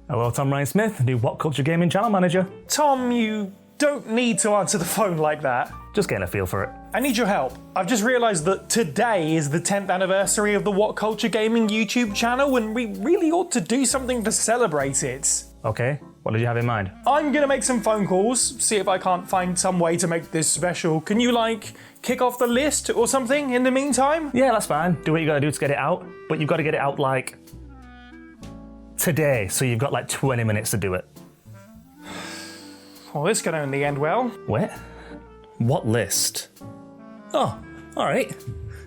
Hello, Tom Ryan Smith, new WhatCulture Gaming channel manager. Tom, you don't need to answer the phone like that. Just getting a feel for it. I need your help. I've just realised that today is the 10th anniversary of the WhatCulture Gaming YouTube channel, and we really ought to do something to celebrate it. Okay, what did you have in mind? I'm gonna make some phone calls, see if I can't find some way to make this special. Can you, kick off the list or something in the meantime? Yeah, that's fine. Do what you gotta do to get it out, but you've gotta get it out, today, so you've got 20 minutes to do it. Well, this could only end well. Wait? What list? Oh, alright.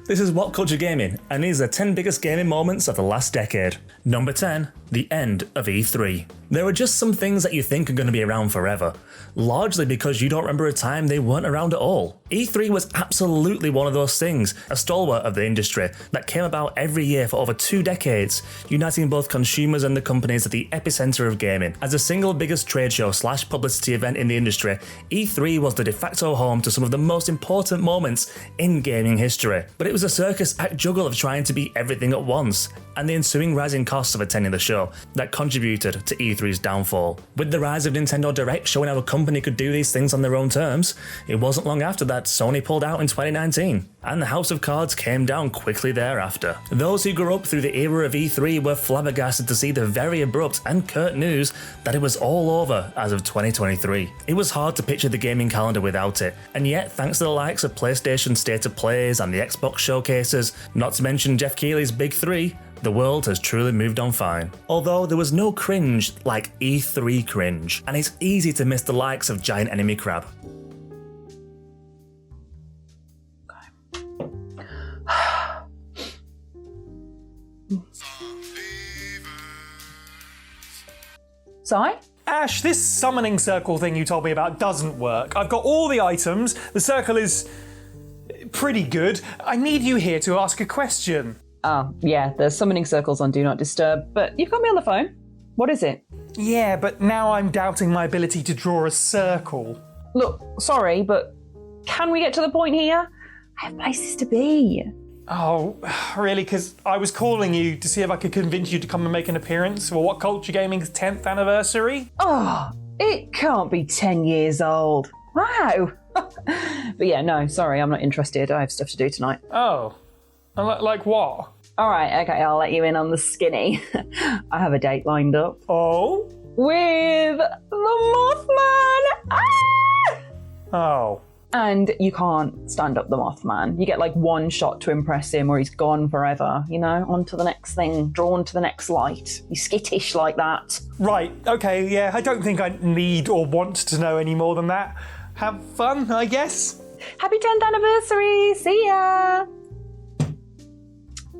This is WhatCulture Gaming, and these are the 10 biggest gaming moments of the last decade. Number 10, the end of E3. There are just some things that you think are going to be around forever, largely because you don't remember a time they weren't around at all. E3 was absolutely one of those things, a stalwart of the industry that came about every year for over 2 decades, uniting both consumers and the companies at the epicenter of gaming. As the single biggest trade show / publicity event in the industry, E3 was the de facto home to some of the most important moments in gaming history. But it was a circus act juggle of trying to be everything at once, and the ensuing rising costs of attending the show that contributed to E3's downfall. With the rise of Nintendo Direct showing how a company could do these things on their own terms, it wasn't long after that Sony pulled out in 2019, and the House of Cards came down quickly thereafter. Those who grew up through the era of E3 were flabbergasted to see the very abrupt and curt news that it was all over as of 2023. It was hard to picture the gaming calendar without it, and yet thanks to the likes of PlayStation State of Plays and the Xbox showcases, not to mention Jeff Keighley's Big 3, the world has truly moved on fine. Although there was no cringe like E3 cringe, and it's easy to miss the likes of Giant Enemy Crab. Sorry? Ash, this summoning circle thing you told me about doesn't work. I've got all the items, the circle is pretty good. I need you here to ask a question. Oh, yeah, there's summoning circles on Do Not Disturb, but you've got me on the phone. What is it? Yeah, but now I'm doubting my ability to draw a circle. Look, sorry, but can we get to the point here? I have places to be. Oh, really? Because I was calling you to see if I could convince you to come and make an appearance for WhatCulture Gaming's 10th anniversary. Oh, it can't be 10 years old. Wow. But yeah, no, sorry, I'm not interested. I have stuff to do tonight. Oh. Like what? All right, okay, I'll let you in on the skinny. I have a date lined up. Oh? With the Mothman! Ah! Oh. And you can't stand up the Mothman. You get one shot to impress him or he's gone forever, on to the next thing, drawn to the next light. He's skittish like that. Right, okay, yeah, I don't think I need or want to know any more than that. Have fun, I guess. Happy 10th anniversary! See ya!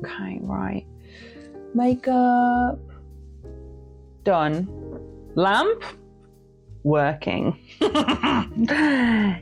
Okay, right. Makeup. Done. Lamp. Working.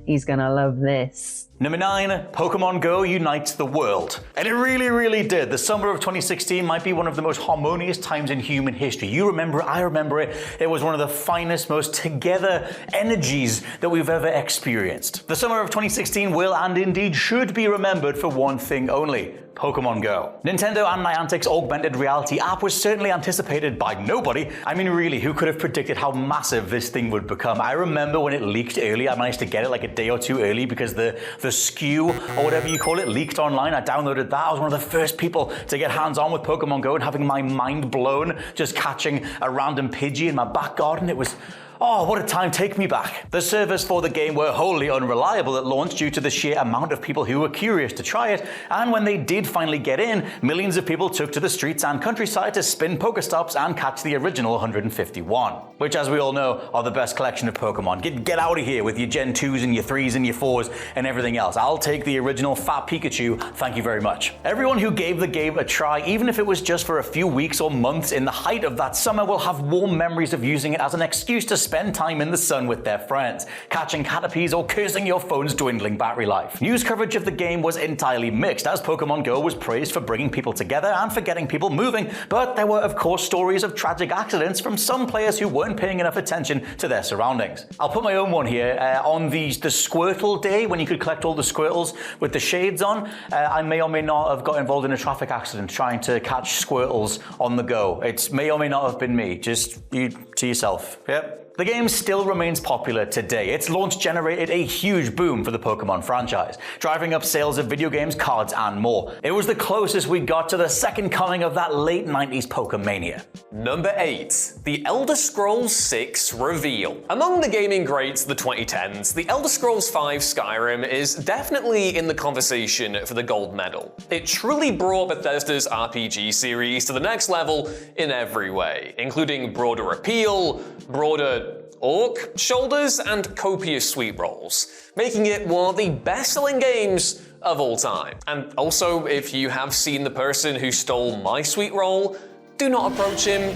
He's gonna love this. Number 9, Pokémon Go unites the world. And it really, really did. The summer of 2016 might be one of the most harmonious times in human history. You remember it, I remember it. It was one of the finest, most together energies that we've ever experienced. The summer of 2016 will and indeed should be remembered for one thing only: Pokémon Go. Nintendo and Niantic's augmented reality app was certainly anticipated by nobody. I mean, really, who could have predicted how massive this thing would become? I remember when it leaked early, I managed to get it a day or two early because the SKU, or whatever you call it, leaked online. I downloaded that. I was one of the first people to get hands-on with Pokémon Go and having my mind blown just catching a random Pidgey in my back garden. It was... oh, what a time, take me back. The servers for the game were wholly unreliable at launch due to the sheer amount of people who were curious to try it, and when they did finally get in, millions of people took to the streets and countryside to spin Pokestops and catch the original 151, which, as we all know, are the best collection of Pokemon. Get out of here with your Gen 2s and your 3s and your 4s and everything else. I'll take the original Fat Pikachu, thank you very much. Everyone who gave the game a try, even if it was just for a few weeks or months in the height of that summer, will have warm memories of using it as an excuse to spend time in the sun with their friends, catching caterpies or cursing your phone's dwindling battery life. News coverage of the game was entirely mixed, as Pokémon Go was praised for bringing people together and for getting people moving, but there were of course stories of tragic accidents from some players who weren't paying enough attention to their surroundings. I'll put my own one here. On the Squirtle day, when you could collect all the Squirtles with the shades on, I may or may not have got involved in a traffic accident trying to catch Squirtles on the go. It may or may not have been me, just you to yourself. Yep. The game still remains popular today. Its launch generated a huge boom for the Pokémon franchise, driving up sales of video games, cards, and more. It was the closest we got to the second coming of that late 90s Pokemania. Number 8. The Elder Scrolls 6 reveal. Among the gaming greats of the 2010s, The Elder Scrolls V Skyrim is definitely in the conversation for the gold medal. It truly brought Bethesda's RPG series to the next level in every way, including broader appeal, broader orc shoulders, and copious sweet rolls, making it one of the best-selling games of all time. And also, if you have seen the person who stole my sweet roll, do not approach him.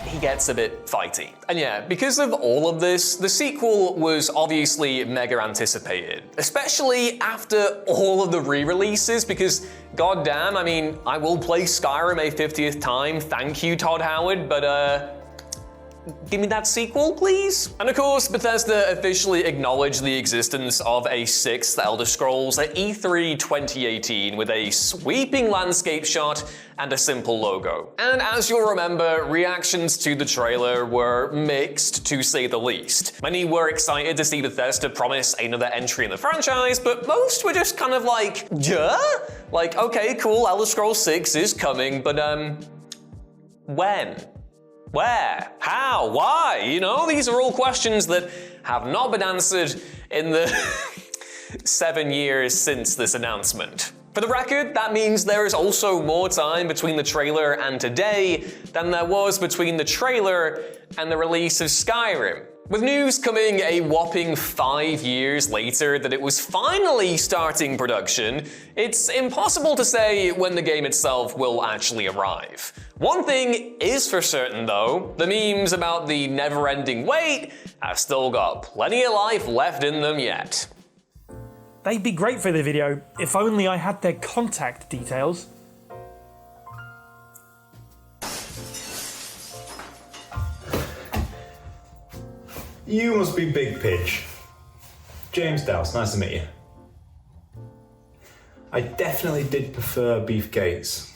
He gets a bit fighty. And yeah, because of all of this, the sequel was obviously mega anticipated, especially after all of the re-releases, because goddamn, I mean, I will play Skyrim a 50th time, thank you Todd Howard, but give me that sequel, please? And of course, Bethesda officially acknowledged the existence of a 6th Elder Scrolls at E3 2018 with a sweeping landscape shot and a simple logo. And as you'll remember, reactions to the trailer were mixed, to say the least. Many were excited to see Bethesda promise another entry in the franchise, but most were just kind of like, yeah? Like, okay, cool, Elder Scrolls 6 is coming, but when? Where? How? Why? You know, these are all questions that have not been answered in the 7 years since this announcement. For the record, that means there is also more time between the trailer and today than there was between the trailer and the release of Skyrim. With news coming a whopping 5 years later that it was finally starting production, it's impossible to say when the game itself will actually arrive. One thing is for certain though, the memes about the never-ending wait have still got plenty of life left in them yet. They'd be great for the video, if only I had their contact details. You must be Big Pidge. James Dowse, nice to meet you. I definitely did prefer Beef Gates.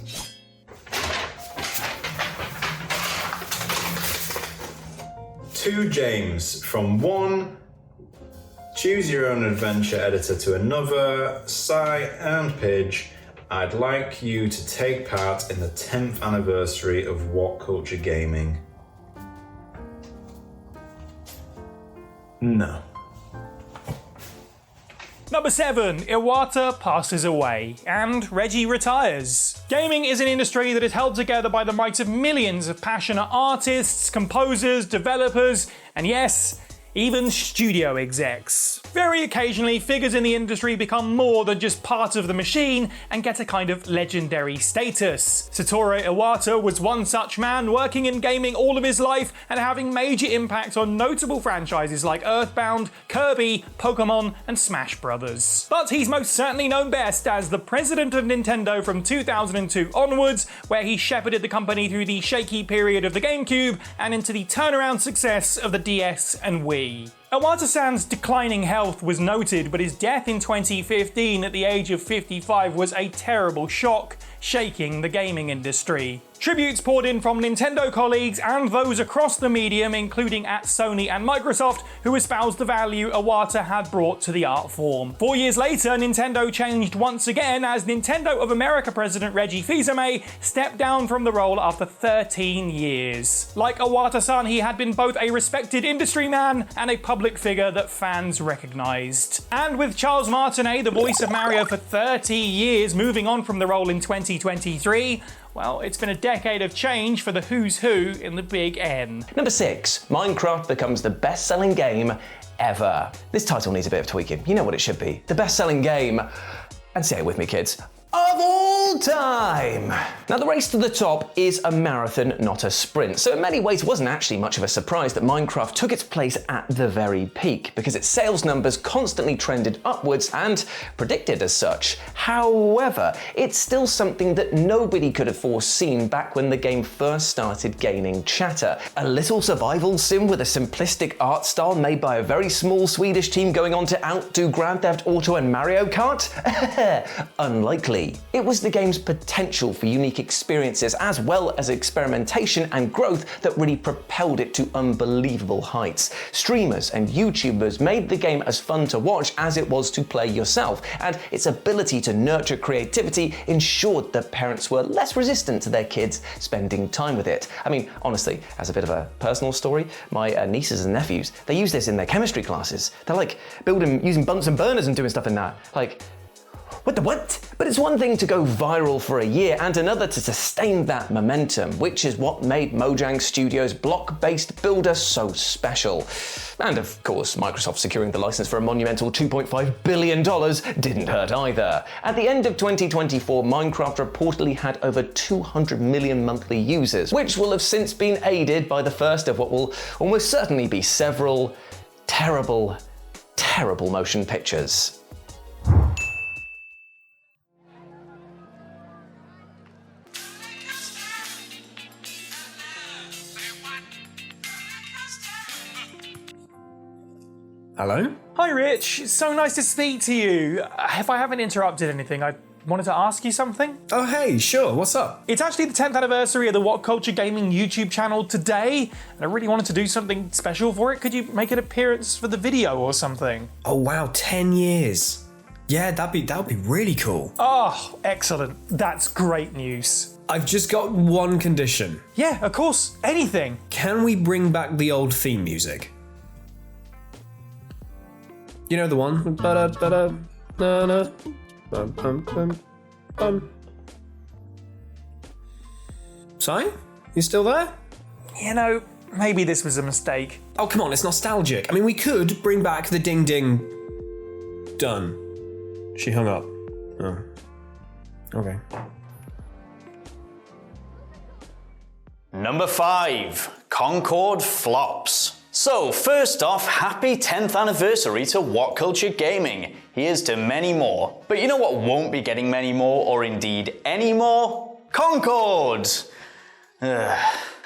To James, from one Choose Your Own Adventure editor to another, Cy and Pidge, I'd like you to take part in the 10th anniversary of WhatCulture Gaming. No. Number 7, Iwata passes away, and Reggie retires. Gaming is an industry that is held together by the might of millions of passionate artists, composers, developers, and yes, even studio execs. Very occasionally, figures in the industry become more than just part of the machine and get a kind of legendary status. Satoru Iwata was one such man, working in gaming all of his life and having major impact on notable franchises like Earthbound, Kirby, Pokémon, and Smash Brothers. But he's most certainly known best as the president of Nintendo from 2002 onwards, where he shepherded the company through the shaky period of the GameCube and into the turnaround success of the DS and Wii. Iwata-san's declining health was noted, but his death in 2015 at the age of 55 was a terrible shock, shaking the gaming industry. Tributes poured in from Nintendo colleagues and those across the medium, including at Sony and Microsoft, who espoused the value Iwata had brought to the art form. 4 years later, Nintendo changed once again as Nintendo of America president Reggie Fils-Aimé stepped down from the role after 13 years. Like Iwata-san, he had been both a respected industry man and a public figure that fans recognized. And with Charles Martinet, the voice of Mario for 30 years, moving on from the role in 2023, well, it's been a decade of change for the who's who in the Big N. Number 6, Minecraft becomes the best-selling game ever. This title needs a bit of tweaking. You know what it should be. The best-selling game, and say it with me, kids, of of all time. Now, the race to the top is a marathon, not a sprint. So in many ways, it wasn't actually much of a surprise that Minecraft took its place at the very peak, because its sales numbers constantly trended upwards and predicted as such. However, it's still something that nobody could have foreseen back when the game first started gaining chatter. A little survival sim with a simplistic art style made by a very small Swedish team going on to outdo Grand Theft Auto and Mario Kart? Unlikely. It was the game's potential for unique experiences as well as experimentation and growth that really propelled it to unbelievable heights. Streamers and YouTubers made the game as fun to watch as it was to play yourself, and its ability to nurture creativity ensured that parents were less resistant to their kids spending time with it. I mean, honestly, as a bit of a personal story, my nieces and nephews, they use this in their chemistry classes. They're like using Bunsen burners and doing stuff in that. Like, what the what? But it's one thing to go viral for a year and another to sustain that momentum, which is what made Mojang Studios' block-based builder so special. And of course, Microsoft securing the license for a monumental $2.5 billion didn't hurt either. At the end of 2024, Minecraft reportedly had over 200 million monthly users, which will have since been aided by the first of what will almost certainly be several terrible, terrible motion pictures. Hello? Hi Rich, it's so nice to speak to you. If I haven't interrupted anything, I wanted to ask you something. Oh, hey, sure, what's up? It's actually the 10th anniversary of the WhatCulture Gaming YouTube channel today, and I really wanted to do something special for it. Could you make an appearance for the video or something? Oh, wow, 10 years. Yeah, that'd be really cool. Oh, excellent. That's great news. I've just got one condition. Yeah, of course, anything. Can we bring back the old theme music? You know the one? Si? You still there? You know, maybe this was a mistake. Oh, come on, it's nostalgic. I mean, we could bring back the ding ding. Done. She hung up. Oh. Okay. Number 5, Concord flops. So first off, happy 10th anniversary to WhatCulture Gaming. Here's to many more. But you know what won't be getting many more, or indeed any more? Concord!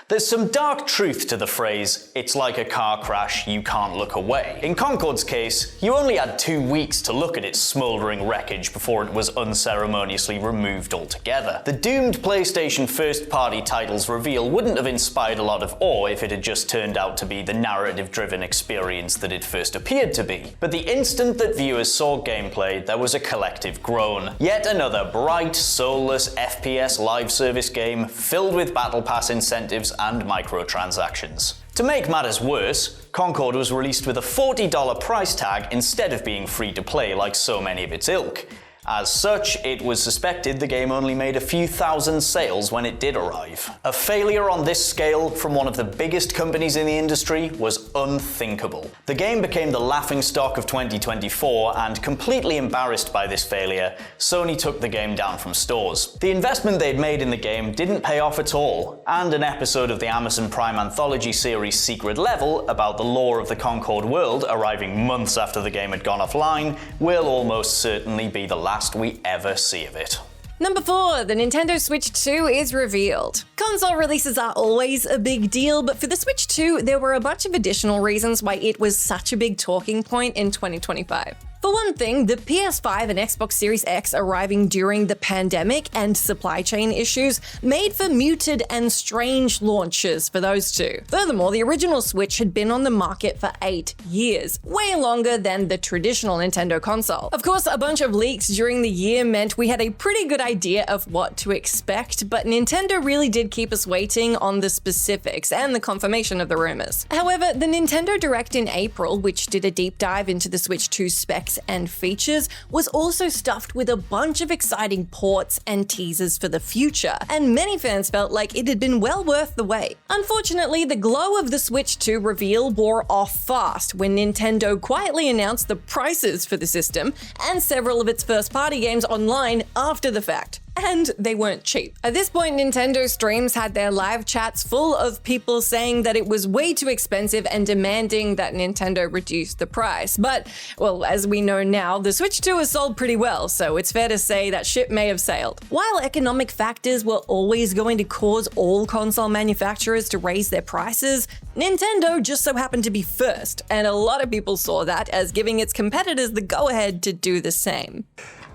There's some dark truth to the phrase, it's like a car crash, you can't look away. In Concord's case, you only had 2 weeks to look at its smouldering wreckage before it was unceremoniously removed altogether. The doomed PlayStation first-party title's reveal wouldn't have inspired a lot of awe if it had just turned out to be the narrative-driven experience that it first appeared to be. But the instant that viewers saw gameplay, there was a collective groan. Yet another bright, soulless FPS live service game filled with Battle Pass incentives and microtransactions. To make matters worse, Concord was released with a $40 price tag instead of being free to play like so many of its ilk. As such, it was suspected the game only made a few thousand sales when it did arrive. A failure on this scale from one of the biggest companies in the industry was unthinkable. The game became the laughingstock of 2024, and completely embarrassed by this failure, Sony took the game down from stores. The investment they'd made in the game didn't pay off at all, and an episode of the Amazon Prime anthology series Secret Level about the lore of the Concord world arriving months after the game had gone offline will almost certainly be the last we ever see of it. Number 4, the Nintendo Switch 2 is revealed. Console releases are always a big deal, but for the Switch 2, there were a bunch of additional reasons why it was such a big talking point in 2025. For one thing, the PS5 and Xbox Series X arriving during the pandemic and supply chain issues made for muted and strange launches for those two. Furthermore, the original Switch had been on the market for 8 years, way longer than the traditional Nintendo console. Of course, a bunch of leaks during the year meant we had a pretty good idea of what to expect, but Nintendo really did keep us waiting on the specifics and the confirmation of the rumors. However, the Nintendo Direct in April, which did a deep dive into the Switch 2 specs looks and features was also stuffed with a bunch of exciting ports and teasers for the future, and many fans felt like it had been well worth the wait. Unfortunately, the glow of the Switch 2 reveal wore off fast when Nintendo quietly announced the prices for the system and several of its first-party games online after the fact. And they weren't cheap. At this point, Nintendo streams had their live chats full of people saying that it was way too expensive and demanding that Nintendo reduce the price. But, well, as we know now, the Switch 2 has sold pretty well, so it's fair to say that ship may have sailed. While economic factors were always going to cause all console manufacturers to raise their prices, Nintendo just so happened to be first, and a lot of people saw that as giving its competitors the go-ahead to do the same.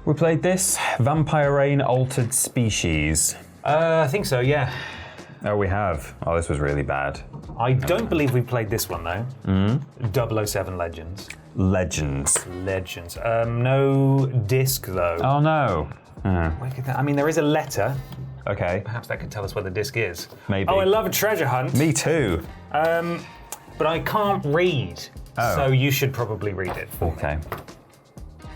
We played this, Vampire Rain Altered Species. I think so, yeah. Oh, we have. Oh, this was really bad. I don't believe we played this one, though. 007 Legends. Legends. No disc, though. Oh, no. I mean, there is a letter. Okay. Perhaps that could tell us where the disc is. Maybe. Oh, I love a treasure hunt. Me too. But I can't read. Oh. So you should probably read it for me. Okay.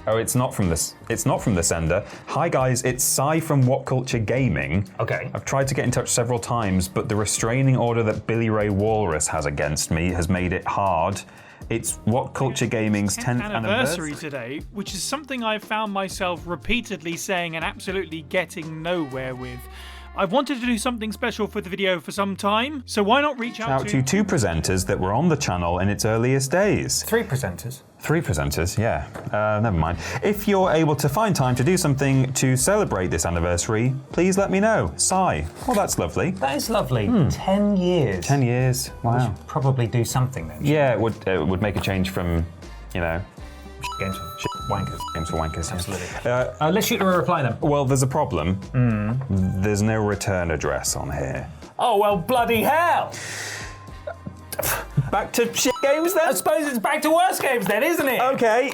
Oh, it's not from this. It's not from the sender. Hi guys, it's Cy from WhatCulture Gaming. Okay. I've tried to get in touch several times, but the restraining order that Billy Ray Walrus has against me has made it hard. It's WhatCulture Gaming's 10th anniversary today, which is something I've found myself repeatedly saying and absolutely getting nowhere with. I've wanted to do something special for the video for some time, so why not reach out to two presenters that were on the channel in its earliest days. 3 presenters. 3 presenters, yeah. Never mind. If you're able to find time to do something to celebrate this anniversary, please let me know. Cy. Oh, that's lovely. That is lovely. 10 years. 10 years. Wow. We should probably do something then. Yeah, it would make a change from, you know, Games for wankers. Games for wankers. Absolutely. Let's shoot her a reply then. Well, there's a problem. There's no return address on here. Oh, well, bloody hell. Back to shit games then? I suppose it's back to worse games then, isn't it? Okay.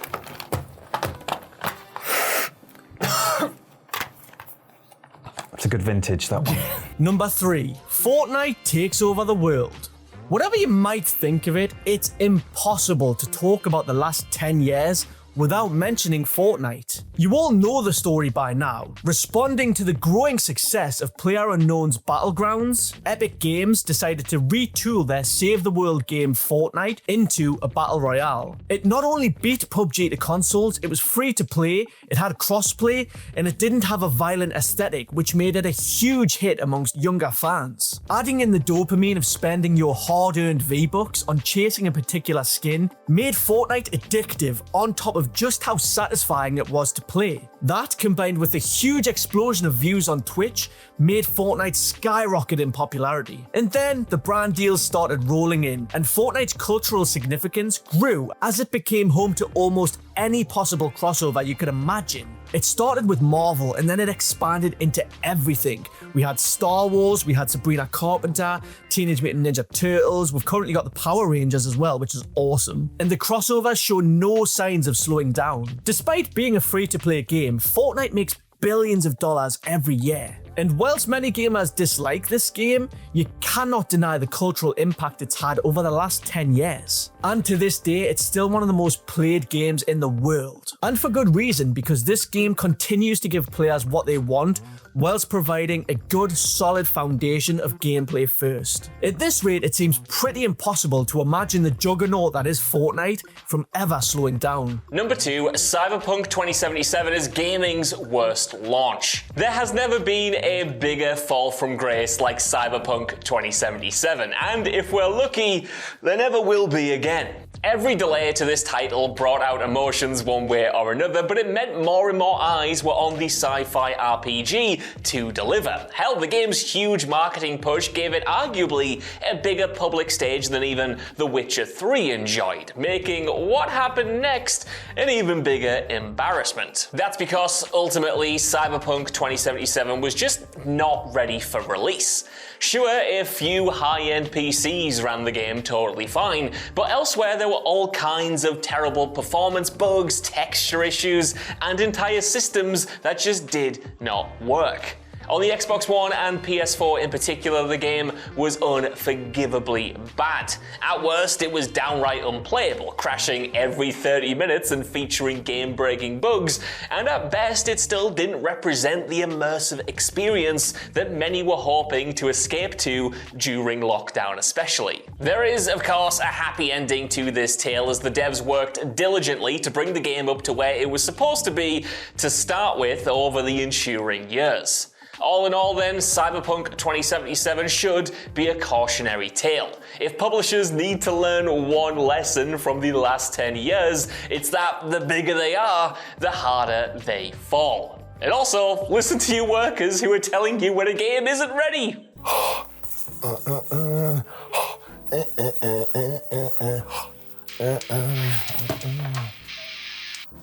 It's a good vintage, that one. Number 3, Fortnite takes over the world. Whatever you might think of it, it's impossible to talk about the last 10 years without mentioning Fortnite. You all know the story by now. Responding to the growing success of PlayerUnknown's Battlegrounds, Epic Games decided to retool their Save the World game Fortnite into a battle royale. It not only beat PUBG to consoles, it was free to play, it had crossplay, and it didn't have a violent aesthetic, which made it a huge hit amongst younger fans. Adding in the dopamine of spending your hard-earned V-Bucks on chasing a particular skin made Fortnite addictive on top of just how satisfying it was to play. That, combined with the huge explosion of views on Twitch, made Fortnite skyrocket in popularity. And then the brand deals started rolling in, and Fortnite's cultural significance grew as it became home to almost any possible crossover you could imagine. It started with Marvel, and then it expanded into everything. We had Star Wars, we had Sabrina Carpenter, Teenage Mutant Ninja Turtles, we've currently got the Power Rangers as well, which is awesome. And the crossovers show no signs of slowing down. Despite being a free-to-play game, Fortnite makes billions of dollars every year. And whilst many gamers dislike this game, you cannot deny the cultural impact it's had over the last 10 years. And to this day, it's still one of the most played games in the world. And for good reason, because this game continues to give players what they want, whilst providing a good, solid foundation of gameplay first. At this rate, it seems pretty impossible to imagine the juggernaut that is Fortnite from ever slowing down. Number 2, Cyberpunk 2077 is gaming's worst launch. There has never been a bigger fall from grace like Cyberpunk 2077, and if we're lucky, there never will be again. Every delay to this title brought out emotions one way or another, but it meant more and more eyes were on the sci-fi RPG to deliver. Hell, the game's huge marketing push gave it arguably a bigger public stage than even The Witcher 3 enjoyed, making what happened next an even bigger embarrassment. That's because ultimately Cyberpunk 2077 was just not ready for release. Sure, a few high-end PCs ran the game totally fine, but elsewhere there were all kinds of terrible performance bugs, texture issues, and entire systems that just did not work. On the Xbox One and PS4 in particular, the game was unforgivably bad. At worst, it was downright unplayable, crashing every 30 minutes and featuring game-breaking bugs, and at best, it still didn't represent the immersive experience that many were hoping to escape to during lockdown especially. There is, of course, a happy ending to this tale as the devs worked diligently to bring the game up to where it was supposed to be to start with over the ensuing years. All in all then, Cyberpunk 2077 should be a cautionary tale. If publishers need to learn one lesson from the last 10 years, it's that the bigger they are, the harder they fall. And also, listen to your workers who are telling you when a game isn't ready.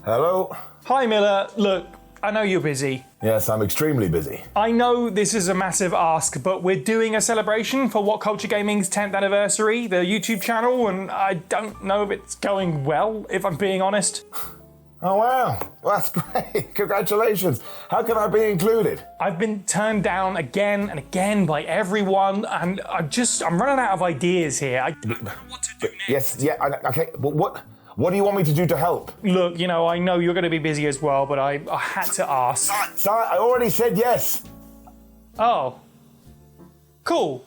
Hello? Hi Miller, look, I know you're busy. Yes, I'm extremely busy. I know this is a massive ask, but we're doing a celebration for WhatCulture Gaming's 10th anniversary, the YouTube channel, and I don't know if it's going well, if I'm being honest. Oh wow, that's great. Congratulations. How can I be included? I've been turned down again and again by everyone, and I'm running out of ideas here. I don't know what to do next. Yes, yeah, okay. What do you want me to do to help? Look, I know you're going to be busy as well, but I had to ask. I already said yes. Oh. Cool.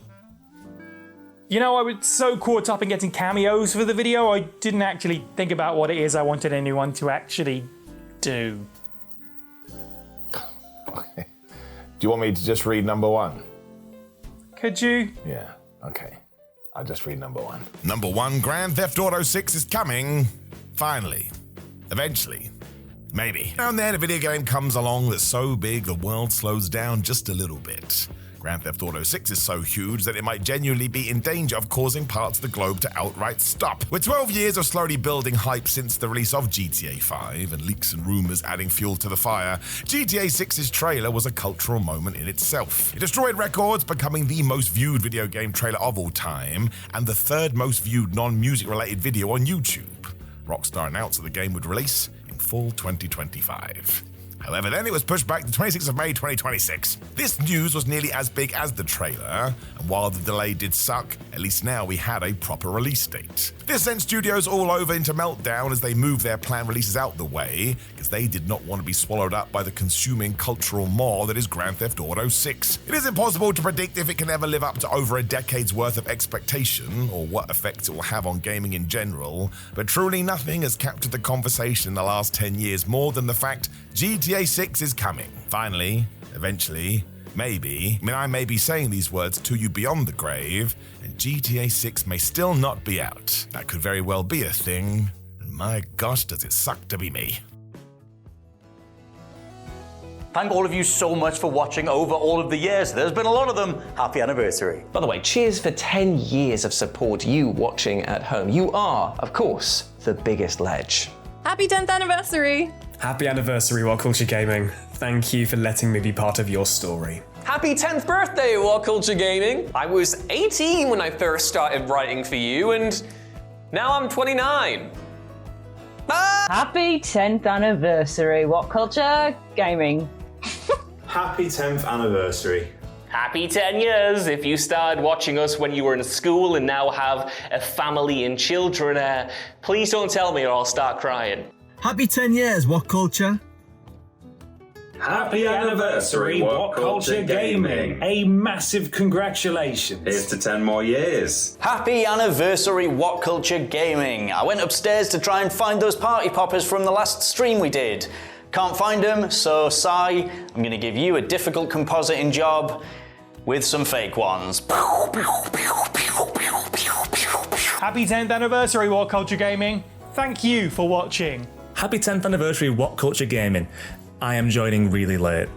I was so caught up in getting cameos for the video, I didn't actually think about what it is I wanted anyone to actually do. Okay. Do you want me to just read number 1? Could you? Yeah, okay. I'll just read number 1. Number 1, Grand Theft Auto 6 is coming. Finally. Eventually. Maybe. And then a video game comes along that's so big the world slows down just a little bit. Grand Theft Auto 6 is so huge that it might genuinely be in danger of causing parts of the globe to outright stop. With 12 years of slowly building hype since the release of GTA 5 and leaks and rumors adding fuel to the fire, GTA 6's trailer was a cultural moment in itself. It destroyed records, becoming the most viewed video game trailer of all time and the 3rd most viewed non-music related video on YouTube. Rockstar announced that the game would release in fall 2025. However, then it was pushed back to 26th of May 2026. This news was nearly as big as the trailer, and while the delay did suck, at least now we had a proper release date. This sent studios all over into meltdown as they moved their planned releases out the way, because they did not want to be swallowed up by the consuming cultural maw that is Grand Theft Auto 6. It is impossible to predict if it can ever live up to over a decade's worth of expectation, or what effect it will have on gaming in general, but truly nothing has captured the conversation in the last 10 years more than the fact GTA 6 is coming. Finally, eventually, maybe. I may be saying these words to you beyond the grave, and GTA 6 may still not be out. That could very well be a thing, and my gosh, does it suck to be me. Thank all of you so much for watching over all of the years. There's been a lot of them. Happy anniversary. By the way, cheers for 10 years of support, you watching at home. You are, of course, the biggest ledge. Happy 10th anniversary! Happy anniversary, WhatCulture Gaming. Thank you for letting me be part of your story. Happy 10th birthday, WhatCulture Gaming! I was 18 when I first started writing for you, and now I'm 29. Happy 10th anniversary, WhatCulture Gaming. Happy 10th anniversary. Happy 10 years if you started watching us when you were in school and now have a family and children. Please don't tell me or I'll start crying. Happy 10 years, WhatCulture. Happy anniversary, WhatCulture Gaming. A massive congratulations. Here's to 10 more years. Happy anniversary, WhatCulture Gaming. I went upstairs to try and find those party poppers from the last stream we did. Can't find them, so Sai, I'm gonna give you a difficult compositing job with some fake ones. Happy 10th anniversary, WhatCulture Gaming. Thank you for watching. Happy 10th anniversary, WhatCulture Gaming. I am joining really late.